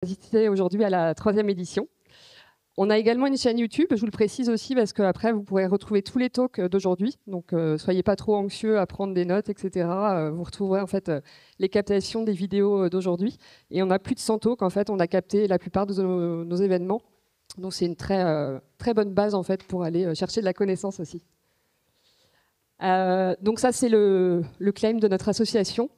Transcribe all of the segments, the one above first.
assisté aujourd'hui à la 3e édition. On a également une chaîne YouTube, je vous le précise aussi parce qu'après vous pourrez retrouver tous les talks d'aujourd'hui, donc soyez pas trop anxieux à prendre des notes, etc. Vous retrouverez en fait les captations des vidéos d'aujourd'hui, et on a plus de 100 talks, en fait on a capté la plupart de nos événements, donc c'est une très bonne base en fait pour aller chercher de la connaissance aussi. Donc ça c'est le claim de notre association.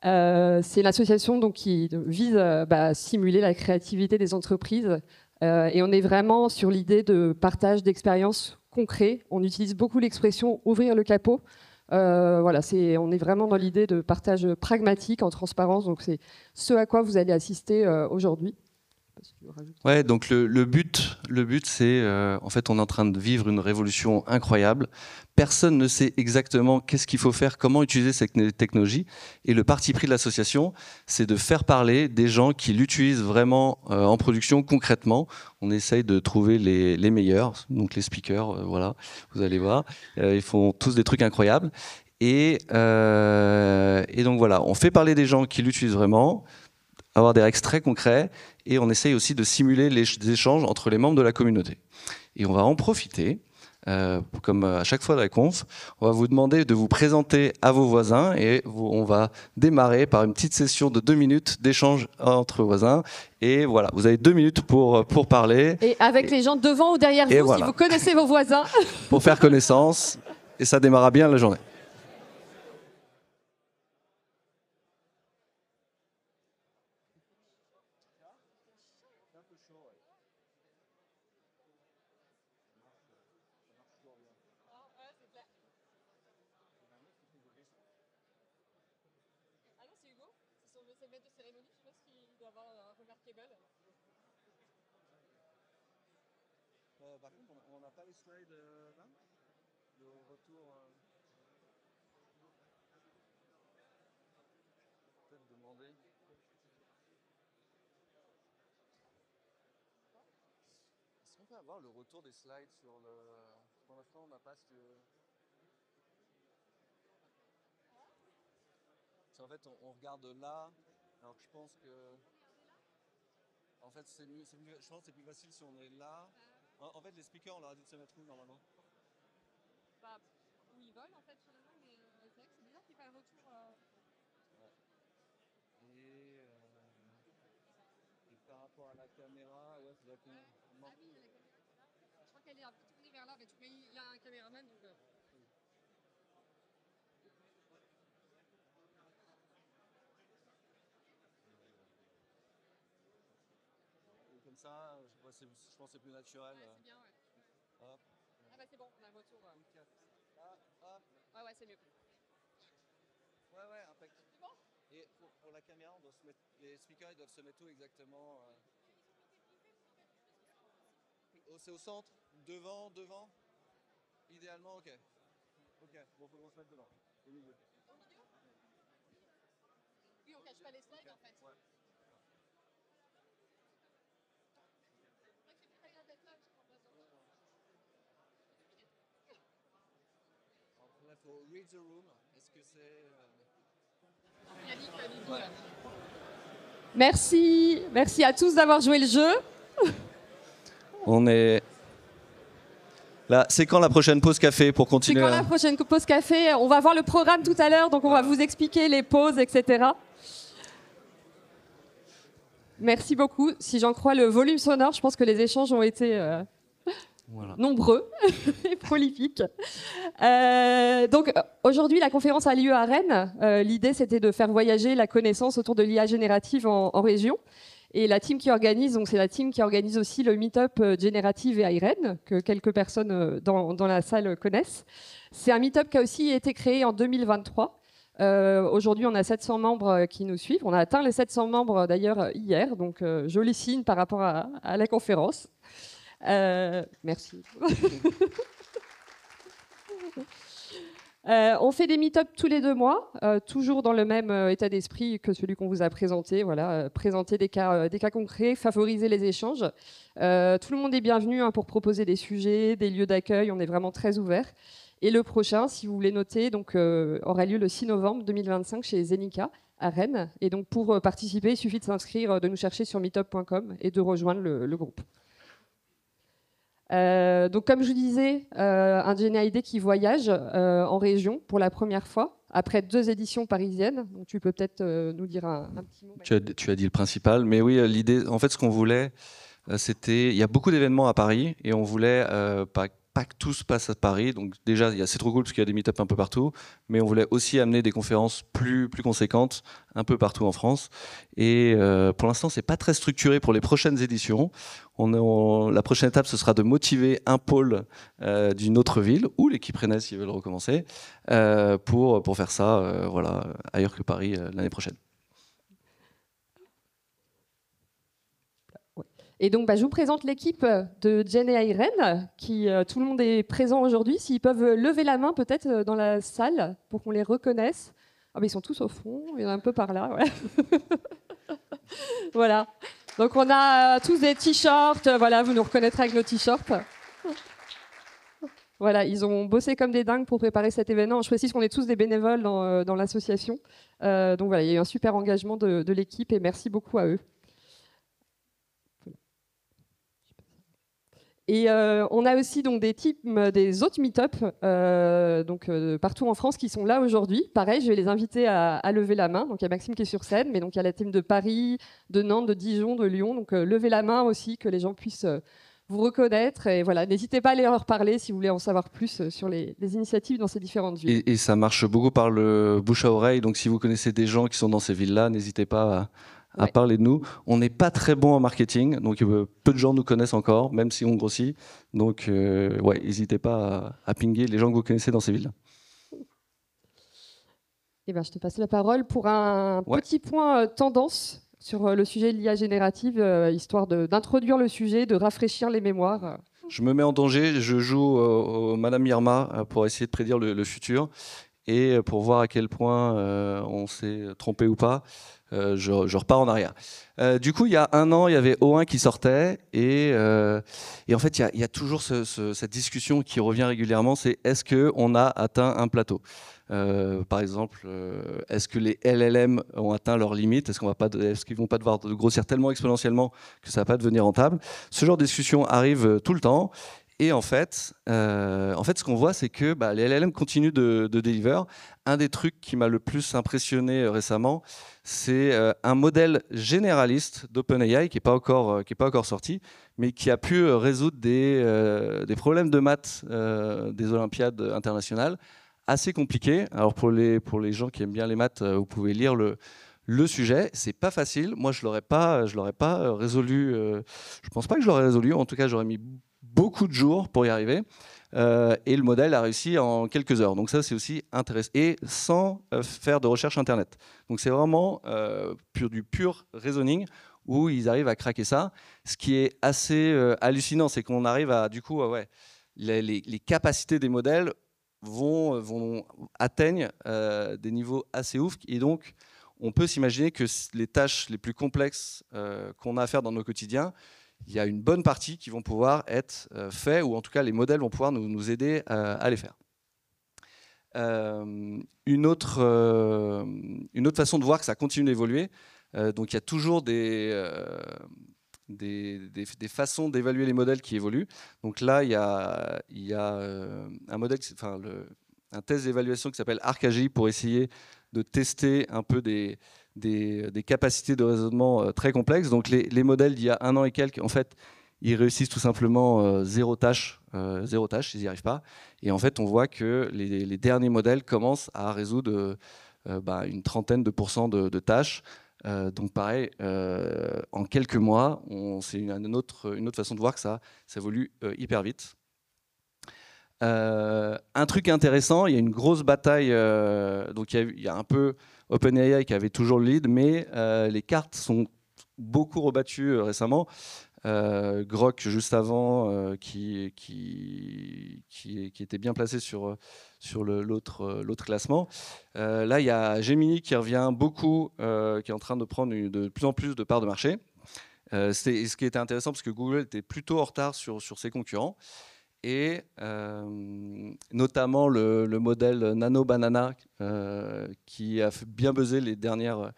C'est l'association donc qui vise à stimuler la créativité des entreprises. Et on est vraiment sur l'idée de partage d'expériences concrets. On utilise beaucoup l'expression « ouvrir le capot ». Voilà, on est vraiment dans l'idée de partage pragmatique, en transparence. Donc c'est ce à quoi vous allez assister aujourd'hui. Ouais, donc le but c'est, en fait, on est en train de vivre une révolution incroyable. Personne ne sait exactement qu'est-ce qu'il faut faire, comment utiliser cette technologie. Et le parti pris de l'association, c'est de faire parler des gens qui l'utilisent vraiment en production concrètement. On essaye de trouver les meilleurs, donc les speakers, voilà, vous allez voir. Ils font tous des trucs incroyables. Et donc voilà, on fait parler des gens qui l'utilisent vraiment, avoir des règles très concrets, et on essaye aussi de simuler les échanges entre les membres de la communauté. Et on va en profiter, comme à chaque fois dans la conf, on va vous demander de vous présenter à vos voisins, et on va démarrer par une petite session de 2 minutes d'échange entre voisins. Et voilà, vous avez 2 minutes pour parler. Et avec les gens devant ou derrière vous, voilà, si vous connaissez vos voisins. Pour faire connaissance, et ça démarra bien la journée. Par contre, on n'a pas les slides là, le retour. Peut-être demander. Est-ce qu'on peut avoir le retour des slides sur le. Pour l'instant, on n'a pas ce. En fait, on regarde là, alors que je pense que. En fait, c'est mieux, je pense que c'est plus facile si on est là. En fait, les speakers, on leur a dit de se mettre où normalement? Bah, où ils veulent en fait finalement, mais c'est vrai que c'est bizarre qu'il n'y ait pas le retour. Ouais. Et par rapport à la caméra, ouais, c'est vrai qu'on. Ah oui, la caméra. Je crois qu'elle est un peu tournée vers là, mais il y a un caméraman donc. Comme ça, je pense que c'est plus naturel. Ouais, c'est bien, ouais. Hop. Ah bah c'est bon, on a un retour. Ah, hop. Ouais, c'est mieux. Ouais, impec. C'est bon. Et pour la caméra, on doit se mettre, les speakers ils doivent se mettre où exactement? C'est au centre? Devant? Idéalement, ok. Ok, bon, faut qu'on se mette devant. Au milieu. Oui, on cache pas les slides en fait. Ouais. Alors là, il faut read the room. Est-ce que c'est. Ouais. Merci à tous d'avoir joué le jeu. On est là. C'est quand la prochaine pause café pour continuer? C'est quand la prochaine pause café? On va voir le programme tout à l'heure, donc on va vous expliquer les pauses, etc. Merci beaucoup. Si j'en crois le volume sonore, je pense que les échanges ont été voilà, nombreux et prolifiques. Donc aujourd'hui, la conférence a lieu à Rennes. L'idée, c'était de faire voyager la connaissance autour de l'IA générative en région. Et la team qui organise, donc c'est la team qui organise aussi le meet-up générative et Rennes, que quelques personnes dans la salle connaissent. C'est un meet-up qui a aussi été créé en 2023. Aujourd'hui, on a 700 membres qui nous suivent. On a atteint les 700 membres d'ailleurs hier, donc joli signe par rapport à la conférence. Merci. On fait des meet-up tous les 2 mois, toujours dans le même état d'esprit que celui qu'on vous a présenté. Voilà, présenter des cas concrets, favoriser les échanges. Tout le monde est bienvenu pour proposer des sujets, des lieux d'accueil. On est vraiment très ouvert. Et le prochain, si vous voulez noter, donc, aura lieu le 6 novembre 2025 chez Zenica, à Rennes. Et donc pour participer, il suffit de s'inscrire, de nous chercher sur meetup.com et de rejoindre le groupe. Donc comme je vous disais, un GNID qui voyage en région pour la première fois, après 2 éditions parisiennes. Donc tu peux peut-être nous dire un petit mot. Tu as dit le principal, mais oui, l'idée, en fait, ce qu'on voulait, c'était, il y a beaucoup d'événements à Paris et on voulait pas que tout se passe à Paris. Donc déjà, c'est trop cool parce qu'il y a des meet-up un peu partout, mais on voulait aussi amener des conférences plus conséquentes un peu partout en France. Et pour l'instant, c'est pas très structuré pour les prochaines éditions. La prochaine étape, ce sera de motiver un pôle d'une autre ville ou l'équipe Rennes s'ils veulent recommencer pour faire ça, voilà, ailleurs que Paris l'année prochaine. Et donc, je vous présente l'équipe de GNI Rennes, qui tout le monde est présent aujourd'hui. S'ils peuvent lever la main peut-être dans la salle pour qu'on les reconnaisse. Ah, mais ils sont tous au fond, il y en a un peu par là. Ouais. Voilà. Donc on a tous des t-shirts. Voilà, vous nous reconnaîtrez avec nos t-shirts. Voilà, ils ont bossé comme des dingues pour préparer cet événement. Je précise qu'on est tous des bénévoles dans l'association. Donc voilà, il y a eu un super engagement de l'équipe et merci beaucoup à eux. Et on a aussi donc des autres meet-up partout en France qui sont là aujourd'hui. Pareil, je vais les inviter à lever la main. Donc il y a Maxime qui est sur scène, mais donc il y a la team de Paris, de Nantes, de Dijon, de Lyon. Donc levez la main aussi, que les gens puissent vous reconnaître. Et voilà, n'hésitez pas à aller leur parler si vous voulez en savoir plus sur les initiatives dans ces différentes villes. Et ça marche beaucoup par le bouche à oreille. Donc si vous connaissez des gens qui sont dans ces villes-là, n'hésitez pas à parler de nous. On n'est pas très bon en marketing, donc peu de gens nous connaissent encore, même si on grossit. Donc, n'hésitez pas à pinguer les gens que vous connaissez dans ces villes. Eh ben, je te passe la parole pour un petit point tendance sur le sujet de l'IA générative, histoire d'introduire le sujet, de rafraîchir les mémoires. Je me mets en danger, je joue Madame Irma pour essayer de prédire le futur et pour voir à quel point on s'est trompé ou pas. Je repars en arrière. Du coup, il y a 1 an, il y avait O1 qui sortait et en fait, il y a toujours cette discussion qui revient régulièrement, c'est est-ce qu'on a atteint un plateau ? Par exemple, est-ce que les LLM ont atteint leurs limites ? Est-ce qu'ils ne vont pas devoir grossir tellement exponentiellement que ça ne va pas devenir rentable ? Ce genre de discussion arrive tout le temps. Et en fait, ce qu'on voit, c'est que les LLM continuent de deliver. Un des trucs qui m'a le plus impressionné récemment, c'est un modèle généraliste d'OpenAI qui n'est pas encore sorti, mais qui a pu résoudre des problèmes de maths des Olympiades internationales assez compliqués. Alors pour les gens qui aiment bien les maths, vous pouvez lire le sujet. C'est pas facile. Moi, je l'aurais pas résolu. Je pense pas que je l'aurais résolu. En tout cas, j'aurais mis beaucoup de jours pour y arriver. Et le modèle a réussi en quelques heures. Donc ça, c'est aussi intéressant. Et sans faire de recherche Internet. Donc c'est vraiment du pur reasoning où ils arrivent à craquer ça. Ce qui est assez hallucinant, c'est qu'on arrive à, du coup, les capacités des modèles atteignent des niveaux assez ouf. Et donc, on peut s'imaginer que les tâches les plus complexes qu'on a à faire dans nos quotidiens, il y a une bonne partie qui vont pouvoir être faites, ou en tout cas les modèles vont pouvoir nous aider à les faire. Une autre façon de voir que ça continue d'évoluer, donc il y a toujours des façons d'évaluer les modèles qui évoluent. Donc là, il y a un modèle, un test d'évaluation qui s'appelle ArcAGI pour essayer de tester un peu des capacités de raisonnement très complexes. Donc les modèles d'il y a 1 an et quelques, en fait, ils réussissent tout simplement zéro tâche, ils n'y arrivent pas. Et en fait, on voit que les derniers modèles commencent à résoudre une trentaine de % de tâches. Donc pareil, en quelques mois, c'est une autre façon de voir que ça évolue hyper vite. Un truc intéressant, il y a une grosse bataille, donc il y a un peu OpenAI qui avait toujours le lead, mais les cartes sont beaucoup rebattues récemment. Grok juste avant, qui était bien placé sur l'autre classement. Là, il y a Gemini qui revient beaucoup, qui est en train de prendre de plus en plus de parts de marché. Ce qui était intéressant parce que Google était plutôt en retard sur ses concurrents. et notamment le modèle Nano Banana qui a fait bien buzzer les dernières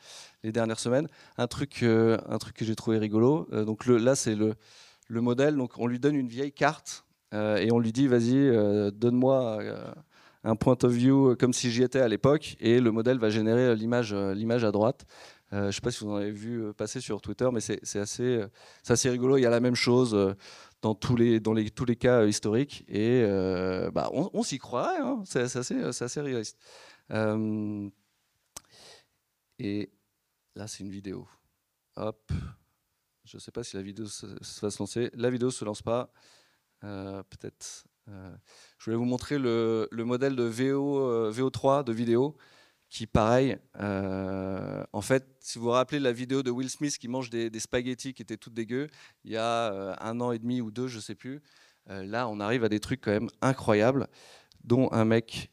semaines. Un truc que j'ai trouvé rigolo. Donc là, c'est le modèle. Donc on lui donne une vieille carte et on lui dit vas-y, donne-moi un point of view comme si j'y étais à l'époque, et le modèle va générer l'image à droite. Je ne sais pas si vous en avez vu passer sur Twitter, mais c'est assez rigolo. Il y a la même chose dans tous les cas historiques, et bah, on s'y croirait, hein. C'est assez réaliste. Et là, c'est une vidéo. Hop. Je ne sais pas si la vidéo va se lancer. La vidéo ne se lance pas. Peut-être. Je voulais vous montrer le modèle de VO3 de vidéo, qui, pareil, en fait, si vous vous rappelez la vidéo de Will Smith qui mange des spaghettis qui étaient toutes dégueu, il y a 1 an et demi ou 2, je ne sais plus. Là, on arrive à des trucs quand même incroyables, dont un mec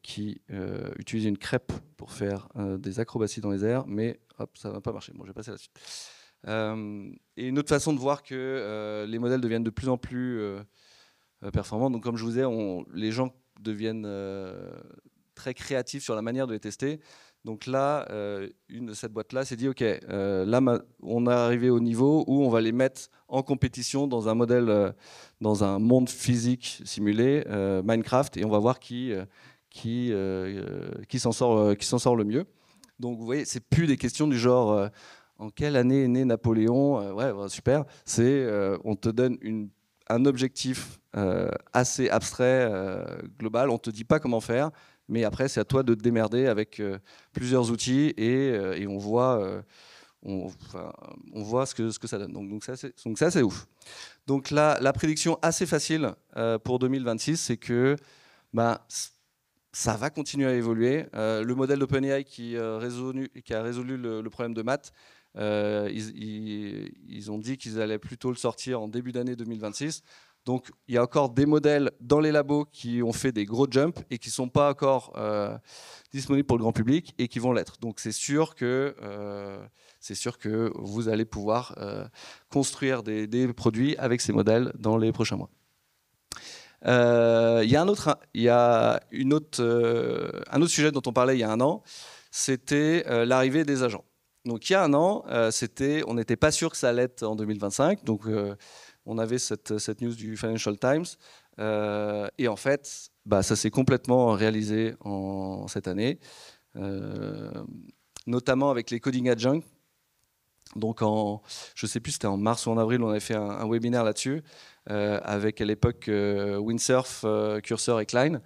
qui utilise une crêpe pour faire des acrobaties dans les airs, mais hop, ça n'a pas marché. Bon, je vais passer là-dessus. Et une autre façon de voir que les modèles deviennent de plus en plus performants. Donc, comme je vous disais, les gens deviennent très créatifs sur la manière de les tester. Donc là, une de cette boîte-là s'est dit, OK, là, on est arrivé au niveau où on va les mettre en compétition dans un modèle, dans un monde physique simulé, Minecraft, et on va voir qui s'en sort le mieux. Donc vous voyez, c'est plus des questions du genre en quelle année est né Napoléon, ouais, super. C'est on te donne un objectif assez abstrait, global. On te dit pas comment faire, mais après c'est à toi de te démerder avec plusieurs outils, et on voit ce que ça donne. Donc ça c'est ouf. Donc la prédiction assez facile pour 2026, c'est que ça va continuer à évoluer. Le modèle d'OpenAI qui a résolu le problème de maths, ils ont dit qu'ils allaient plutôt le sortir en début d'année 2026. Donc il y a encore des modèles dans les labos qui ont fait des gros jumps et qui ne sont pas encore disponibles pour le grand public et qui vont l'être. Donc c'est sûr que vous allez pouvoir construire des produits avec ces modèles dans les prochains mois. Il y a un autre sujet dont on parlait il y a 1 an, c'était l'arrivée des agents. Donc il y a 1 an, on n'était pas sûr que ça allait être en 2025. Donc on avait cette news du Financial Times, et en fait, ça s'est complètement réalisé cette année, notamment avec les coding adjuncts. Donc je ne sais plus, c'était en mars ou en avril, on avait fait un webinaire là-dessus, avec à l'époque Windsurf, Cursor et Klein.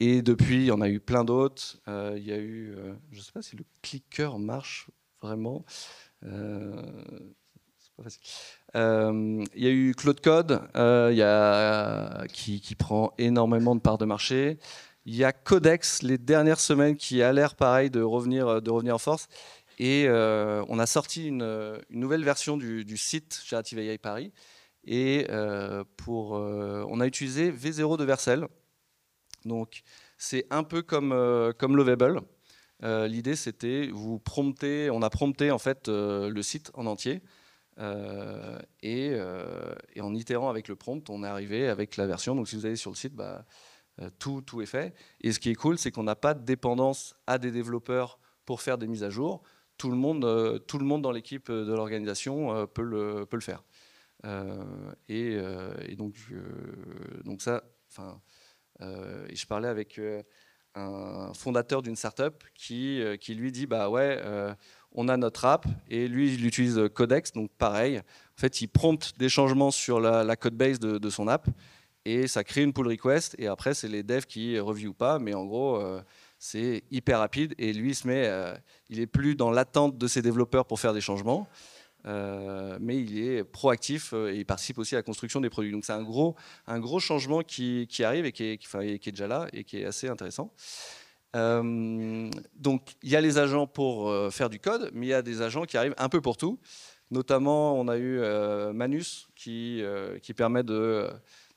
Et depuis, il y en a eu plein d'autres. Il y a eu, je ne sais pas si le clicker marche vraiment. C'est pas facile. Il y a eu Claude Code, qui prend énormément de parts de marché. Il y a Codex, les dernières semaines, qui a l'air pareil de revenir en force. Et on a sorti une nouvelle version du site Generative AI Paris. Et on a utilisé V0 de Vercel. Donc c'est un peu comme Lovable. L'idée c'était on a prompté en fait le site en entier, et en itérant avec le prompt, on est arrivé avec la version. Donc si vous allez sur le site, tout est fait. Et ce qui est cool, c'est qu'on n'a pas de dépendance à des développeurs pour faire des mises à jour. Tout le monde dans l'équipe de l'organisation peut le faire. Et donc ça, et je parlais avec un fondateur d'une startup qui lui dit on a notre app, et lui il utilise Codex, donc pareil, en fait il prompte des changements sur la code base de son app, et ça crée une pull request, et après c'est les devs qui review pas, mais en gros c'est hyper rapide, et lui il est plus dans l'attente de ses développeurs pour faire des changements, mais il est proactif et il participe aussi à la construction des produits. Donc c'est un gros changement qui arrive et qui est déjà là et qui est assez intéressant. Donc il y a les agents pour faire du code, mais il y a des agents qui arrivent un peu pour tout. Notamment, on a eu Manus qui permet de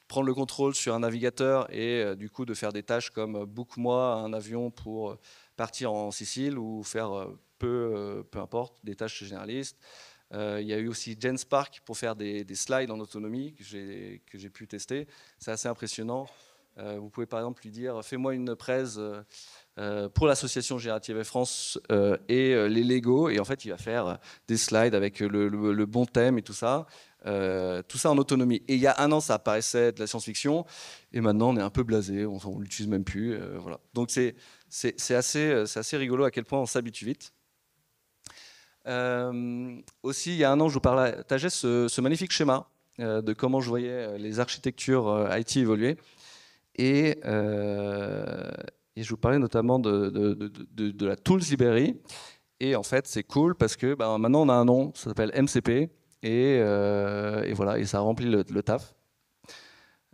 prendre le contrôle sur un navigateur et du coup de faire des tâches comme book-moi un avion pour partir en Sicile, ou faire peu importe, des tâches généralistes. Il y a eu aussi GenSpark pour faire des slides en autonomie que j'ai pu tester. C'est assez impressionnant. Vous pouvez par exemple lui dire fais-moi une presse pour l'association Générative France et les Lego, et en fait il va faire des slides avec le bon thème et tout ça en autonomie. Et il y a un an ça paraissait de la science-fiction, et maintenant on est un peu blasé, on l'utilise même plus. Voilà. Donc c'est assez rigolo à quel point on s'habitue vite. Aussi, il y a un an, je vous partageais ce magnifique schéma de comment je voyais les architectures IT évoluer. Et je vous parlais notamment de la Tools Library. Et en fait, c'est cool parce que maintenant, on a un nom, ça s'appelle MCP. Et voilà, et ça remplit le taf.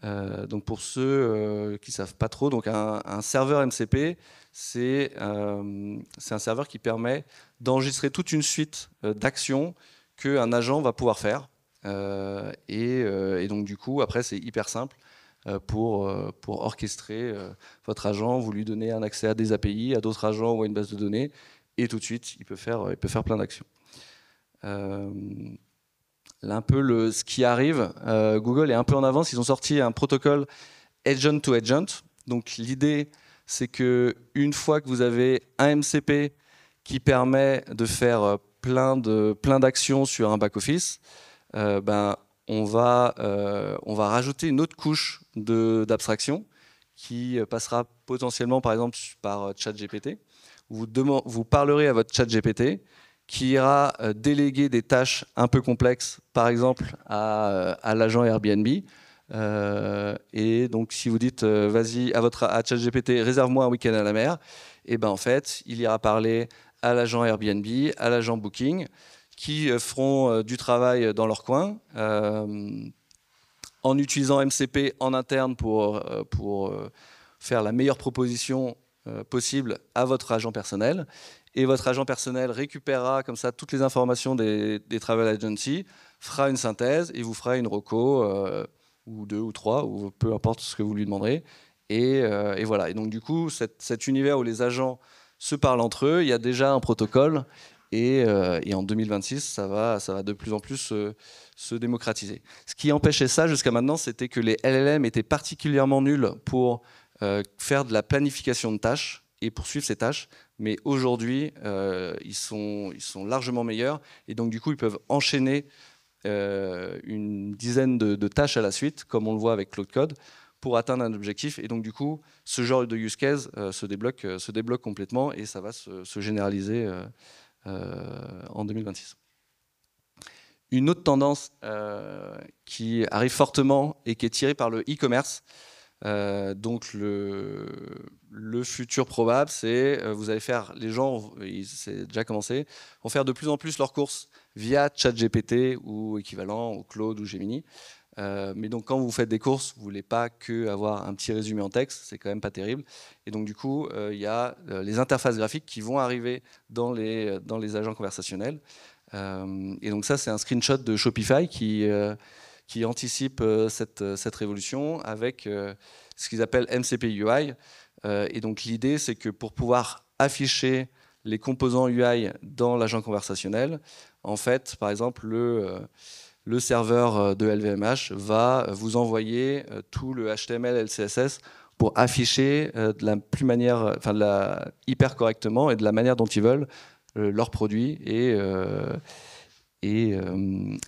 Donc pour ceux qui ne savent pas trop, donc un serveur MCP, c'est un serveur qui permet d'enregistrer toute une suite d'actions qu'un agent va pouvoir faire. Et donc du coup, après, c'est hyper simple pour orchestrer votre agent. Vous lui donnez un accès à des API, à d'autres agents ou à une base de données, et tout de suite, il peut faire plein d'actions. Là, un peu ce qui arrive, Google est un peu en avance. Ils ont sorti un protocole agent to agent. Donc l'idée, c'est que une fois que vous avez un MCP qui permet de faire plein d'actions sur un back-office, on va rajouter une autre couche d'abstraction qui passera potentiellement, par exemple, par ChatGPT. Vous parlerez à votre ChatGPT qui ira déléguer des tâches un peu complexes, par exemple à l'agent Airbnb. Et donc, si vous dites, vas-y, à ChatGPT, réserve-moi un week-end à la mer, et ben en fait, il ira parler à l'agent Airbnb, à l'agent Booking, qui feront du travail dans leur coin, en utilisant MCP en interne pour faire la meilleure proposition possible à votre agent personnel. Et votre agent personnel récupérera comme ça toutes les informations des travel agencies, fera une synthèse et vous fera une reco, ou 2 ou 3, ou peu importe ce que vous lui demanderez. Et voilà. Et donc du coup, cet univers où les agents se parlent entre eux, il y a déjà un protocole. Et en 2026, ça va de plus en plus se démocratiser. Ce qui empêchait ça jusqu'à maintenant, c'était que les LLM étaient particulièrement nuls pour faire de la planification de tâches et poursuivre ces tâches. Mais aujourd'hui, ils sont largement meilleurs. Et donc, du coup, ils peuvent enchaîner une dizaine de tâches à la suite, comme on le voit avec Claude Code, pour atteindre un objectif. Et donc, du coup, ce genre de use case se débloque complètement et ça va se généraliser en 2026. Une autre tendance qui arrive fortement et qui est tirée par le e-commerce, donc le futur probable, c'est vous allez faire, les gens, c'est déjà commencé, vont faire de plus en plus leurs courses via ChatGPT ou équivalent, ou Claude ou Gemini. Mais donc quand vous faites des courses, vous ne voulez pas que avoir un petit résumé en texte, c'est quand même pas terrible. Et donc du coup, il y a les interfaces graphiques qui vont arriver dans les agents conversationnels. Et donc ça, c'est un screenshot de Shopify qui anticipe cette révolution avec ce qu'ils appellent MCP UI. Et donc l'idée, c'est que pour pouvoir afficher les composants UI dans l'agent conversationnel, en fait, par exemple, le serveur de LVMH va vous envoyer tout le HTML et le CSS pour afficher de la hyper correctement et de la manière dont ils veulent leurs produits et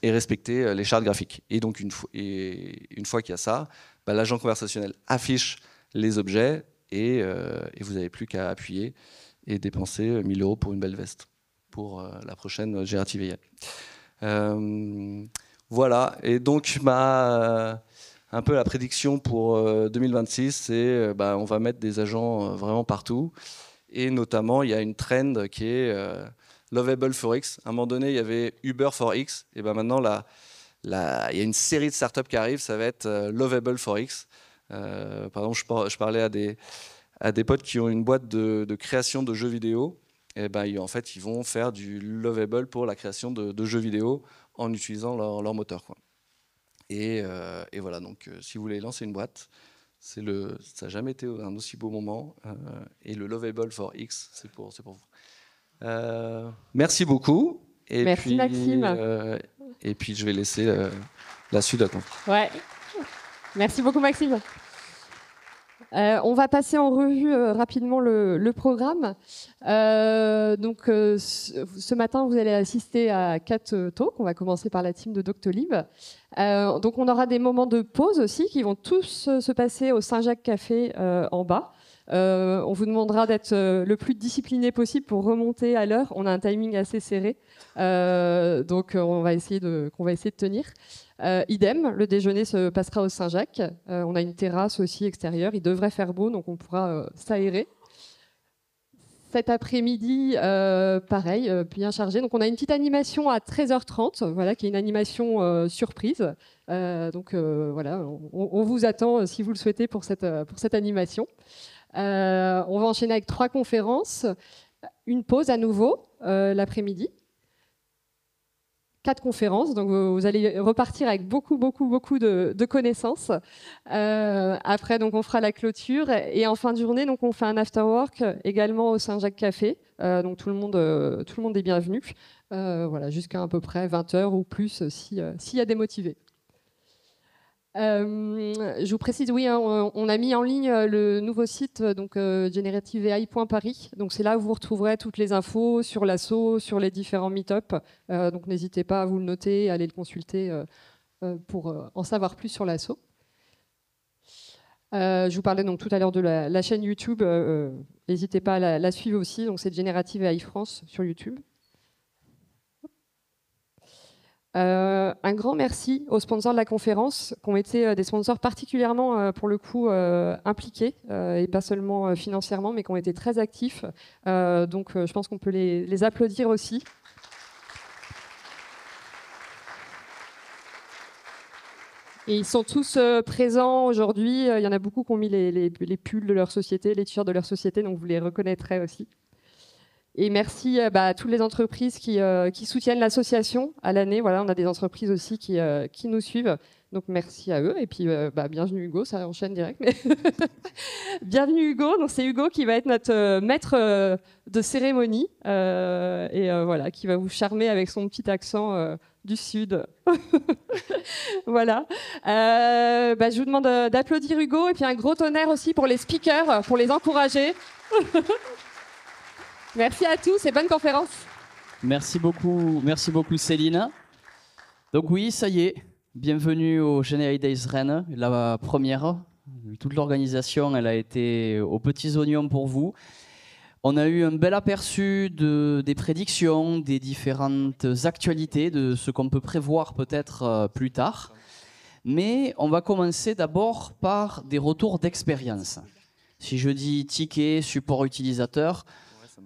respecter les chartes graphiques. Et donc une fois qu'il y a ça, l'agent conversationnel affiche les objets et vous n'avez plus qu'à appuyer et dépenser 1 000 € pour une belle veste pour la prochaine Générative AI. Voilà, et donc un peu la prédiction pour 2026, c'est on va mettre des agents vraiment partout. Et notamment, il y a une trend qui est Lovable for X. À un moment donné, il y avait Uber for X. Et maintenant, il y a une série de startups qui arrivent, ça va être Lovable for X. Par exemple, je parlais à des potes qui ont une boîte de création de jeux vidéo. Et en fait, ils vont faire du Lovable pour la création de jeux vidéo en utilisant leur moteur, quoi. Et voilà, donc si vous voulez lancer une boîte, ça n'a jamais été un aussi beau moment. Et le Lovable for X, c'est pour vous. Merci beaucoup. Et Merci puis, Maxime. Et puis je vais laisser la suite à toi. Ouais. Merci beaucoup Maxime. On va passer en revue rapidement le programme. Ce matin, vous allez assister à 4 talks. On va commencer par la team de Doctolib. Donc on aura des moments de pause aussi qui vont tous se passer au Saint-Jacques Café en bas. On vous demandera d'être le plus discipliné possible pour remonter à l'heure. On a un timing assez serré, donc on va essayer de tenir. Idem, le déjeuner se passera au Saint-Jacques. On a une terrasse aussi extérieure. Il devrait faire beau, donc on pourra s'aérer. Cet après-midi, pareil, bien chargé. Donc on a une petite animation à 13h30, voilà, qui est une animation surprise. Voilà, on vous attend si vous le souhaitez pour cette animation. On va enchaîner avec 3 conférences, une pause à nouveau l'après-midi. 4 conférences, donc vous allez repartir avec beaucoup de connaissances. Après, donc on fera la clôture et en fin de journée, donc on fait un after work également au Saint-Jacques Café. Donc tout le monde est bienvenu. Voilà, jusqu'à à peu près 20h ou plus s'il y a des motivés. Je vous précise, oui, hein, on a mis en ligne le nouveau site donc generativeai.paris. Donc c'est là où vous retrouverez toutes les infos sur l'asso, sur les différents meet-up. Donc n'hésitez pas à vous le noter, à aller le consulter pour en savoir plus sur l'asso. Je vous parlais donc tout à l'heure de la chaîne YouTube. N'hésitez pas à la suivre aussi. Donc c'est Generative AI France sur YouTube. Un grand merci aux sponsors de la conférence, qui ont été des sponsors particulièrement, pour le coup, impliqués, et pas seulement financièrement, mais qui ont été très actifs. Je pense qu'on peut les applaudir aussi. Et ils sont tous présents aujourd'hui. Il y en a beaucoup qui ont mis les pulls de leur société, les t-shirts de leur société, donc vous les reconnaîtrez aussi. Et merci à toutes les entreprises qui soutiennent l'association à l'année. Voilà, on a des entreprises aussi qui nous suivent. Donc merci à eux. Et puis bienvenue Hugo, ça enchaîne direct. Mais bienvenue Hugo. Donc c'est Hugo qui va être notre maître de cérémonie voilà, qui va vous charmer avec son petit accent du sud. Voilà. Je vous demande d'applaudir Hugo et puis un gros tonnerre aussi pour les speakers, pour les encourager. Merci à tous et bonne conférence. Merci beaucoup Céline. Donc oui, ça y est, bienvenue au GenAI Days Rennes, la première. Toute l'organisation, elle a été aux petits oignons pour vous. On a eu un bel aperçu des prédictions, des différentes actualités, de ce qu'on peut prévoir peut-être plus tard. Mais on va commencer d'abord par des retours d'expérience. Si je dis ticket, support utilisateur,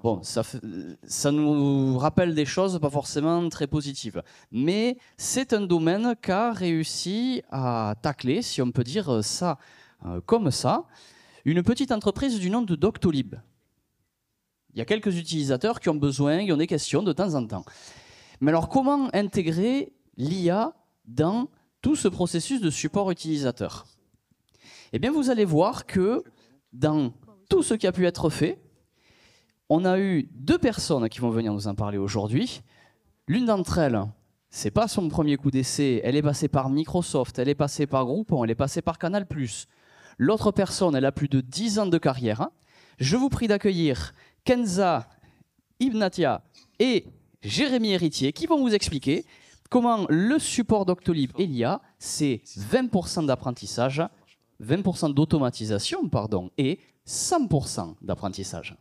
bon, ça nous rappelle des choses pas forcément très positives. Mais c'est un domaine qu'a réussi à tacler, si on peut dire ça comme ça, une petite entreprise du nom de Doctolib. Il y a quelques utilisateurs qui ont besoin, qui ont des questions de temps en temps. Mais alors, comment intégrer l'IA dans tout ce processus de support utilisateur? Eh bien, vous allez voir que dans tout ce qui a pu être fait, on a eu 2 personnes qui vont venir nous en parler aujourd'hui. L'une d'entre elles, c'est pas son premier coup d'essai, elle est passée par Microsoft, elle est passée par Groupon, elle est passée par Canal+. L'autre personne, elle a plus de 10 ans de carrière. Je vous prie d'accueillir Kenza Ibnatia et Jérémy Héritier qui vont vous expliquer comment le support Doctolib et l'IA, c'est 20% d'apprentissage, 20% d'automatisation, pardon, et 100% d'apprentissage.